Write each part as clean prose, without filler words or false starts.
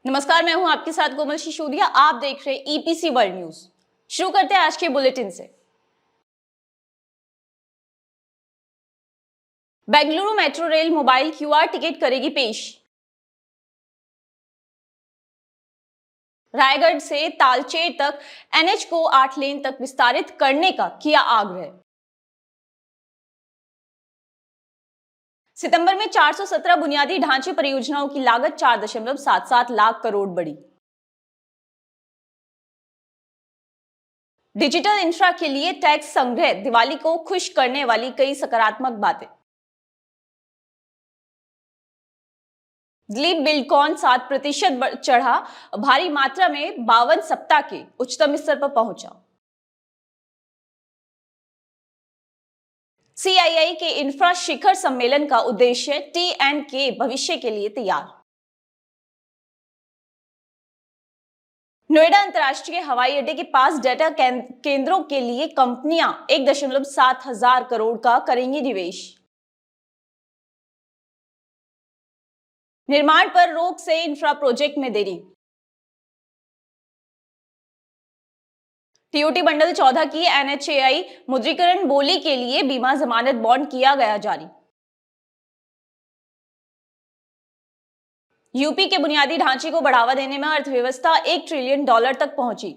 नमस्कार, मैं हूं आपके साथ कोमल सिसोदिया। आप देख रहे हैं ईपीसी वर्ल्ड न्यूज। शुरू करते हैं आज के बुलेटिन से। Bengaluru metro rail mobile QR ticket करेगी पेश। रायगढ़ से तालचेर तक एनएच को 8 लेन तक विस्तारित करने का किया आग्रह। सितंबर में 417 बुनियादी ढांचे परियोजनाओं की लागत 4.77 लाख करोड़ बढ़ी। डिजिटल इंफ्रा के लिए टैक्स संग्रह दिवाली को खुश करने वाली कई सकारात्मक बातें। दिलीप बिल्डकॉन 7% चढ़ा, भारी मात्रा में 52 सप्ताह के उच्चतम स्तर पर पहुंचा। सीआईआई के इंफ्रा शिखर सम्मेलन का उद्देश्य टी&के भविष्य के लिए तैयार। नोएडा अंतर्राष्ट्रीय हवाई अड्डे के पास डेटा केंद्रों के लिए कंपनियां 1.7 हजार करोड़ का करेंगी निवेश। निर्माण पर रोक से इंफ्रा प्रोजेक्ट में देरी। टीओटी बंडल 14 की एनएचएआई मुद्रीकरण बोली के लिए बीमा जमानत बॉन्ड किया गया जारी। यूपी के बुनियादी ढांचे को बढ़ावा देने में अर्थव्यवस्था $1 ट्रिलियन तक पहुंची।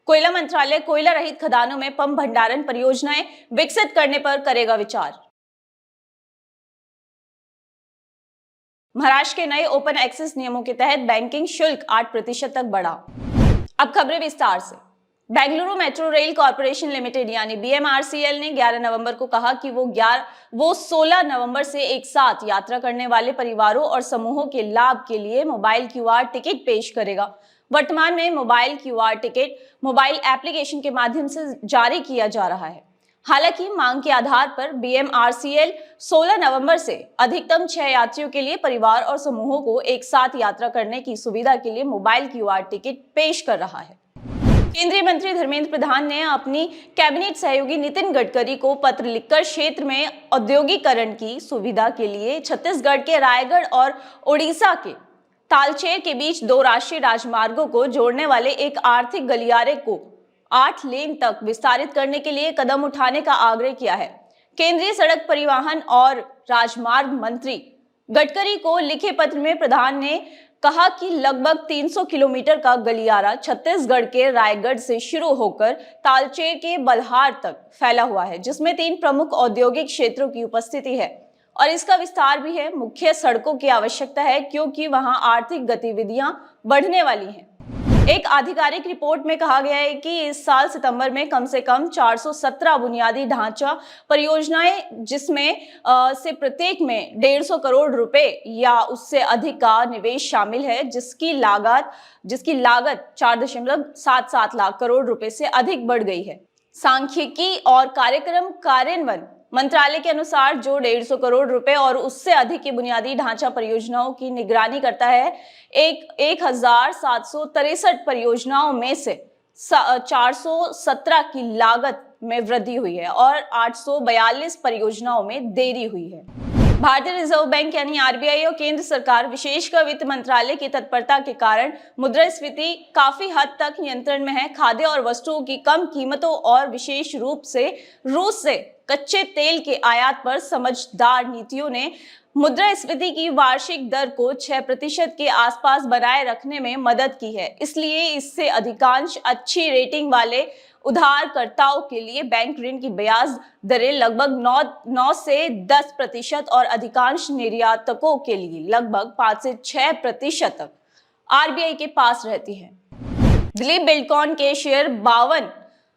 कोयला मंत्रालय कोयला रहित खदानों में पंप भंडारण परियोजनाएं विकसित करने पर करेगा विचार। महाराष्ट्र के नए ओपन एक्सेस नियमों के तहत बैंकिंग शुल्क 8% तक बढ़ा। अब खबरें विस्तार से। Bengaluru metro rail corporation limited यानी बीएमआरसीएल ने 11 नवंबर को कहा कि वो 16 नवंबर से एक साथ यात्रा करने वाले परिवारों और समूहों के लाभ के लिए मोबाइल क्यूआर टिकट पेश करेगा। वर्तमान में mobile QR ticket mobile application के माध्यम से जारी किया जा रहा है। हालांकि मांग के आधार पर बीएमआरसीएल 16 नवंबर से अधिकतम 6 यात्रियों के लिए परिवार और समूहों को एक साथ यात्रा करने की सुविधा के लिए मोबाइल क्यूआर टिकट पेश कर रहा है। केंद्रीय मंत्री धर्मेंद्र प्रधान ने अपनी कैबिनेट सहयोगी नितिन गडकरी को पत्र लिखकर क्षेत्र में औद्योगिकरण की सुविधा के लिए छत्तीसगढ़ के रायगढ़ और ओडिशा के तालचेर के बीच 2 राष्ट्रीय राजमार्गों को जोड़ने वाले एक आर्थिक गलियारे को 8 लेन तक विस्तारित करने के लिए कदम उठाने का आग्रह किया है। केंद्रीय सड़क परिवहन और राजमार्ग मंत्री गडकरी को लिखे पत्र में प्रधान ने कहा कि लगभग 300 किलोमीटर का गलियारा छत्तीसगढ़ के रायगढ़ से शुरू होकर तालचेर के बल्हार तक फैला हुआ है, जिसमें 3 प्रमुख औद्योगिक क्षेत्रों की उपस्थिति है और इसका विस्तार भी है। मुख्य सड़कों की आवश्यकता है क्योंकि वहां आर्थिक गतिविधियां बढ़ने वाली हैं। एक आधिकारिक रिपोर्ट में कहा गया है कि इस साल सितंबर में कम से कम 417 बुनियादी ढांचा परियोजनाएं, जिसमें से प्रत्येक में 150 करोड़ रुपए या उससे अधिक का निवेश शामिल है, जिसकी लागत 4.77 लाख करोड़ रुपए से अधिक बढ़ गई है। सांख्यिकी और कार्यक्रम कार्यान्वयन मंत्रालय के अनुसार जो 150 करोड़ रुपए और उससे अधिक की बुनियादी ढांचा परियोजनाओं की निगरानी करता है, 1763 परियोजनाओं में से 417 की लागत में वृद्धि हुई है और 842 परियोजनाओं में देरी हुई है। भारतीय रिजर्व बैंक यानी आरबीआई और केंद्र सरकार विशेषकर वित्त मंत्रालय की तत्परता के कारण मुद्रास्फीति काफी हद तक नियंत्रण में है। खाद्य और वस्तुओं की कम कीमतों और विशेष रूप से रूस से कच्चे तेल के आयात पर समझदार नीतियों ने मुद्रास्फीति की वार्षिक दर को 6% के आसपास बनाए रखने में मदद की है। इसलिए इससे अधिकांश अच्छी रेटिंग वाले उधारकर्ताओं के लिए बैंक ऋण की ब्याज दरें लगभग 9 से 10% और अधिकांश निर्यातकों के लिए लगभग 5 से 6% तक आरबीआई के पास रहती है। दिलीप बिल्डकॉन के शेयर 52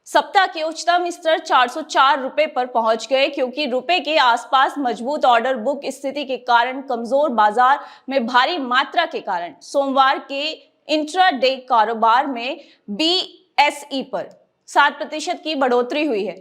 सप्ताह के उच्चतम स्तर 404 रुपए पर पहुंच गए, क्योंकि रुपए के आसपास मजबूत ऑर्डर बुक स्थिति के कारण कमजोर बाजार में भारी मात्रा के कारण सोमवार के इंट्राडे कारोबार में बीएसई पर 7% की बढ़ोतरी हुई है।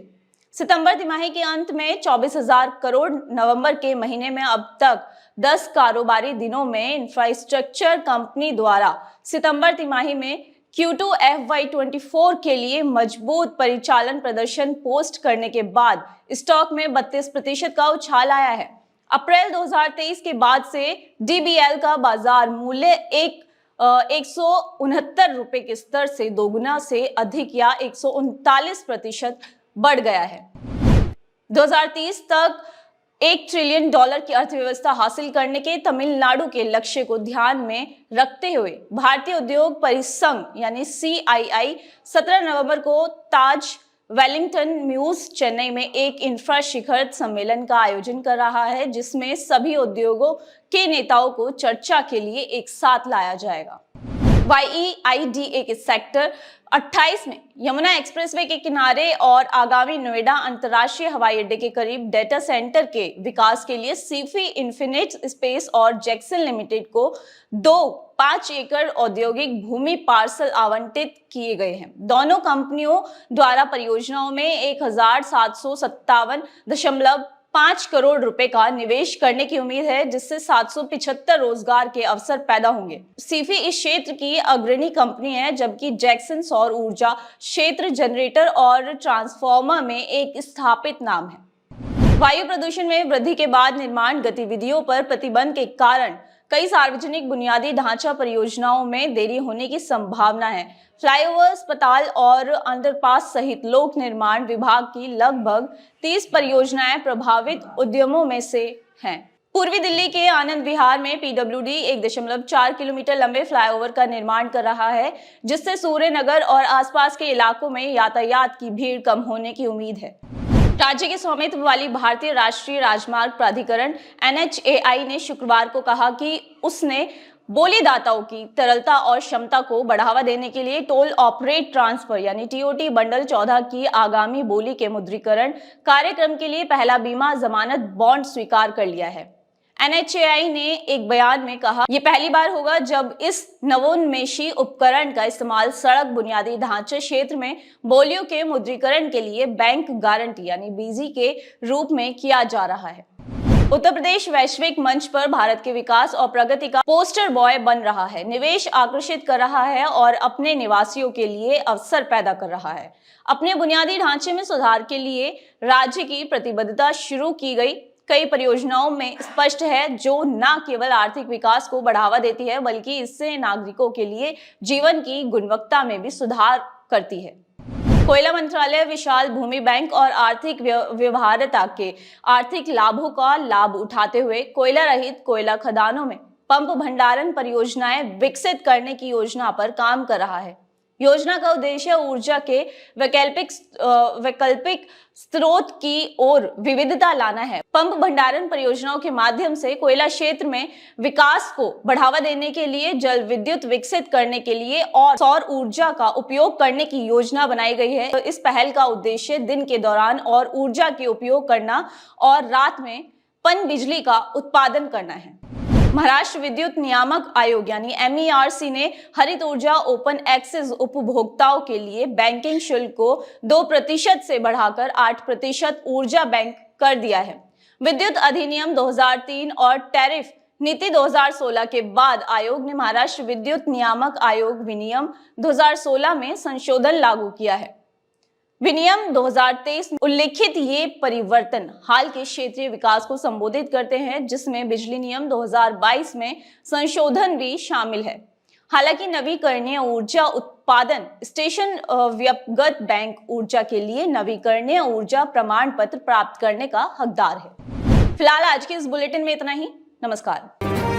सितंबर तिमाही के अंत में 24,000 करोड़, नवंबर के महीने में अब तक 10 कारोबारी दिनों में इंफ्रास्ट्रक्चर कंपनी द्वारा सितंबर तिमाही में Q2 FY24 के लिए मजबूत परिचालन प्रदर्शन पोस्ट करने के बाद स्टॉक में 32% का उछाल आया है। अप्रैल 2023 के बाद से डीबीएल का बाजार मूल्य 169 के स्तर से दोगुना से अधिक या 139% बढ़ गया है। 2030 तक $1 ट्रिलियन की अर्थव्यवस्था हासिल करने के तमिलनाडु के लक्ष्य को ध्यान में रखते हुए भारतीय उद्योग परिसंघ यानी CII 17 नवंबर को ताज वेलिंगटन म्यूज चेन्नई में एक इंफ्रा शिखर सम्मेलन का आयोजन कर रहा है, जिसमें सभी उद्योगों के नेताओं को चर्चा के लिए एक साथ लाया जाएगा। YEIDA के सेक्टर 28 में यमुना एक्सप्रेसवे के किनारे और आगामी नोएडा अंतर्राष्ट्रीय हवाई अड्डे के करीब डेटा सेंटर के विकास के लिए सीफी इन्फिनिट स्पेस और जैक्सन लिमिटेड को 5 एकड़ औद्योगिक भूमि पार्सल आवंटित किए गए हैं। दोनों कंपनियों द्वारा परियोजनाओं में 1757.5 करोड़ रुपए का निवेश करने की उम्मीद है, जिससे 775 रोजगार के अवसर पैदा होंगे। सीफी इस क्षेत्र की अग्रणी कंपनी है, जबकि जैक्सन सौर ऊर्जा क्षेत्र जनरेटर और ट्रांसफार्मर में एक स्थापित नाम है। वायु प्रदूषण में वृद्धि के बाद निर्माण गतिविधियों पर प्रतिबंध के कारण कई सार्वजनिक बुनियादी ढांचा परियोजनाओं में देरी होने की संभावना है। फ्लाईओवर, अस्पताल और अंडरपास सहित लोक निर्माण विभाग की लगभग 30 परियोजनाएं प्रभावित उद्यमों में से हैं। पूर्वी दिल्ली के आनंद विहार में PWD 1.4 किलोमीटर लंबे फ्लाईओवर का निर्माण कर रहा है, जिससे सूर्य नगर और आसपास के इलाकों में यातायात की भीड़ कम होने की उम्मीद है। राज्य के स्वामित्व वाली भारतीय राष्ट्रीय राजमार्ग प्राधिकरण NHAI ने शुक्रवार को कहा कि उसने बोलीदाताओं की तरलता और क्षमता को बढ़ावा देने के लिए टोल ऑपरेट ट्रांसफर यानी TOT बंडल 14 की आगामी बोली के मुद्रीकरण कार्यक्रम के लिए पहला बीमा जमानत बॉन्ड स्वीकार कर लिया है। NHAI ने एक बयान में कहा, यह पहली बार होगा जब इस नवोन्मेषी उपकरण का इस्तेमाल सड़क बुनियादी ढांचे क्षेत्र में बोलियों के मुद्रीकरण के लिए बैंक गारंटी यानी BG के रूप में किया जा रहा है। उत्तर प्रदेश वैश्विक मंच पर भारत के विकास और प्रगति का पोस्टर बॉय बन रहा है, निवेश आकर्षित कर रहा है और अपने निवासियों के लिए अवसर पैदा कर रहा है। अपने बुनियादी ढांचे में सुधार के लिए राज्य की प्रतिबद्धता शुरू की गई कई परियोजनाओं में स्पष्ट है, जो न केवल आर्थिक विकास को बढ़ावा देती है बल्कि इससे नागरिकों के लिए जीवन की गुणवत्ता में भी सुधार करती है। कोयला मंत्रालय विशाल भूमि बैंक और आर्थिक व्यवहार्यता के आर्थिक लाभों का लाभ उठाते हुए कोयला रहित कोयला खदानों में पंप भंडारण परियोजनाएं विकसित करने की योजना पर काम कर रहा है। योजना का उद्देश्य ऊर्जा के वैकल्पिक स्रोत की ओर विविधता लाना है। पंप भंडारण परियोजनाओं के माध्यम से कोयला क्षेत्र में विकास को बढ़ावा देने के लिए जल विद्युत विकसित करने के लिए और सौर ऊर्जा का उपयोग करने की योजना बनाई गई है। तो इस पहल का उद्देश्य दिन के दौरान और ऊर्जा के उपयोग करना और रात में पन बिजली का उत्पादन करना है। महाराष्ट्र विद्युत नियामक आयोग यानी MERC ने हरित ऊर्जा ओपन एक्सेस उपभोक्ताओं के लिए बैंकिंग शुल्क को 2% से बढ़ाकर 8% ऊर्जा बैंक कर दिया है। विद्युत अधिनियम 2003 और टैरिफ नीति 2016 के बाद आयोग ने महाराष्ट्र विद्युत नियामक आयोग विनियम 2016 में संशोधन लागू किया है। विनियम 2023 में उल्लेखित ये परिवर्तन हाल के क्षेत्रीय विकास को संबोधित करते हैं, जिसमें बिजली नियम 2022 में संशोधन भी शामिल है। हालांकि नवीकरणीय ऊर्जा उत्पादन स्टेशन व्यक्तिगत बैंक ऊर्जा के लिए नवीकरणीय ऊर्जा प्रमाण पत्र प्राप्त करने का हकदार है। फिलहाल आज के इस बुलेटिन में इतना ही। नमस्कार।